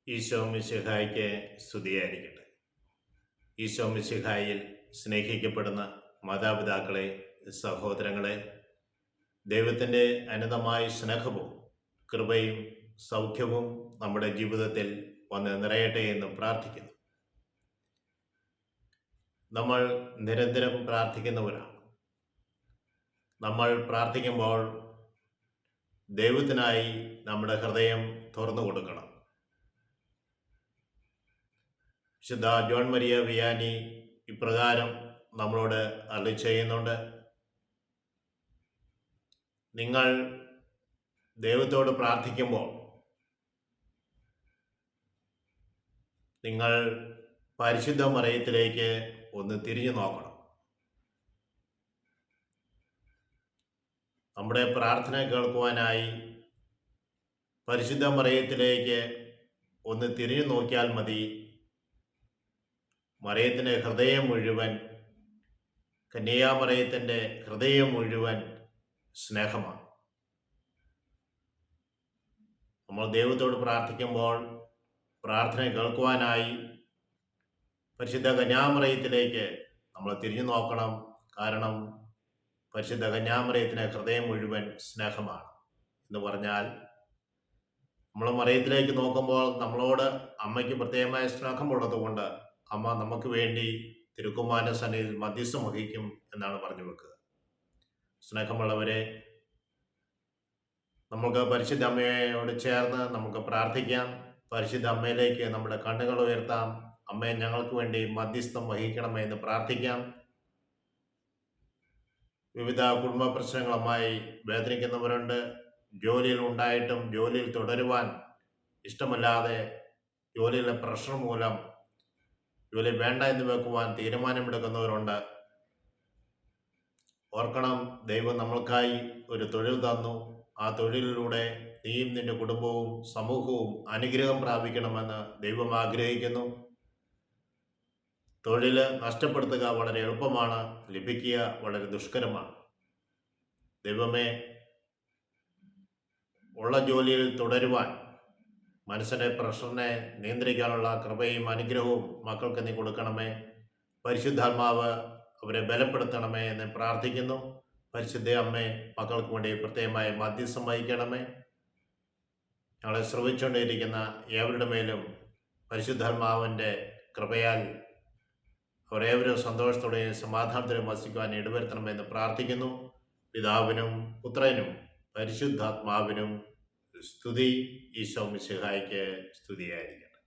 ഈശോ മിശിഹായ്ക്ക് സ്തുതിയായിരിക്കട്ടെ. ഈശോ മിശിഹായിൽ സ്നേഹിക്കപ്പെടുന്ന മാതാപിതാക്കളെ, സഹോദരങ്ങളെ, ദൈവത്തിൻ്റെ അനന്തമായ സ്നേഹവും കൃപയും സൗഖ്യവും നമ്മുടെ ജീവിതത്തിൽ വന്ന് നിറയട്ടെ എന്ന് പ്രാർത്ഥിക്കുന്നു. നമ്മൾ നിരന്തരം പ്രാർത്ഥിക്കുന്നവരാണ്. നമ്മൾ പ്രാർത്ഥിക്കുമ്പോൾ ദൈവത്തിനായി നമ്മുടെ ഹൃദയം തുറന്നു കൊടുക്കണം. വിശുദ്ധ ജോൺ മരിയ വിയാനി ഇപ്രകാരം നമ്മളോട് അരുളി ചെയ്യുന്നുണ്ട്: നിങ്ങൾ ദൈവത്തോട് പ്രാർത്ഥിക്കുമ്പോൾ നിങ്ങൾ പരിശുദ്ധ മറിയത്തിലേക്ക് ഒന്ന് തിരിഞ്ഞു നോക്കണം. നമ്മുടെ പ്രാർത്ഥന കേൾക്കുവാനായി പരിശുദ്ധ മറിയത്തിലേക്ക് ഒന്ന് തിരിഞ്ഞു നോക്കിയാൽ മതി. മറിയത്തിൻ്റെ ഹൃദയം മുഴുവൻ, കന്യാമറിയത്തിൻ്റെ ഹൃദയം മുഴുവൻ സ്നേഹമാണ്. നമ്മൾ ദൈവത്തോട് പ്രാർത്ഥിക്കുമ്പോൾ പ്രാർത്ഥന കേൾക്കുവാനായി പരിശുദ്ധ കന്യാമറിയത്തിലേക്ക് നമ്മൾ തിരിഞ്ഞു നോക്കണം. കാരണം പരിശുദ്ധ കന്യാമറിയത്തിൻ്റെ ഹൃദയം മുഴുവൻ സ്നേഹമാണ് എന്ന് പറഞ്ഞാൽ, നമ്മൾ മറിയത്തിലേക്ക് നോക്കുമ്പോൾ നമ്മളോട് അമ്മയ്ക്ക് പ്രത്യേകമായ സ്നേഹമുള്ളത് കൊണ്ട് അമ്മ നമുക്ക് വേണ്ടി തിരുക്കുമാരൻ്റെ സന്നിധിയിൽ മധ്യസ്ഥം വഹിക്കും എന്നാണ് പറഞ്ഞു വെക്കുക. സ്നേഹമുള്ളവരെ, നമുക്ക് പരിശുദ്ധ അമ്മയോട് ചേർന്ന് നമുക്ക് പ്രാർത്ഥിക്കാം. പരിശുദ്ധ അമ്മയിലേക്ക് നമ്മുടെ കണ്ണുകൾ ഉയർത്താം. അമ്മയെ ഞങ്ങൾക്ക് വേണ്ടി മധ്യസ്ഥം വഹിക്കണമേ എന്ന് പ്രാർത്ഥിക്കാം. വിവിധ കുടുംബ പ്രശ്നങ്ങളുമായി വേദനിക്കുന്നവരുണ്ട്. ജോലിയിൽ ഉണ്ടായിട്ടും ജോലിയിൽ തുടരുവാൻ ഇഷ്ടമല്ലാതെ ജോലിയിലെ പ്രഷർ മൂലം ജോലി വേണ്ട എന്ന് വെക്കുവാൻ തീരുമാനമെടുക്കുന്നവരുണ്ട്. ഓർക്കണം, ദൈവം നമ്മൾക്കായി ഒരു തൊഴിൽ തന്നു. ആ തൊഴിലിലൂടെ നീയും നിന്റെ കുടുംബവും സമൂഹവും അനുഗ്രഹം പ്രാപിക്കണമെന്ന് ദൈവം ആഗ്രഹിക്കുന്നു. തൊഴിൽ നഷ്ടപ്പെടുത്തുക വളരെ എളുപ്പമാണ്, ലഭിക്കുക വളരെ ദുഷ്കരമാണ്. ദൈവമേ, ഉള്ള ജോലിയിൽ തുടരുവാൻ മനസ്സിൻ്റെ പ്രഷറിനെ നിയന്ത്രിക്കാനുള്ള കൃപയും അനുഗ്രഹവും മക്കൾക്ക് നീ കൊടുക്കണമേ. പരിശുദ്ധാത്മാവ് അവരെ ബലപ്പെടുത്തണമേ എന്ന് പ്രാർത്ഥിക്കുന്നു. പരിശുദ്ധ അമ്മേ, മക്കൾക്ക് വേണ്ടി പ്രത്യേകമായി മധ്യസ്ഥം വഹിക്കണമേ. ഞങ്ങളെ ശ്രമിച്ചുകൊണ്ടിരിക്കുന്ന ഏവരുടെ മേലും പരിശുദ്ധാത്മാവിൻ്റെ കൃപയാൽ അവരേവരും സന്തോഷത്തോടെയും സമാധാനത്തോടെയും വസിക്കുവാൻ ഇടവരുത്തണമെന്ന് പ്രാർത്ഥിക്കുന്നു. പിതാവിനും പുത്രനും പരിശുദ്ധാത്മാവിനും സ്തുതി. ഈശോ മിശിഹായ്ക്ക് സ്തുതിയായിരിക്കട്ടെ.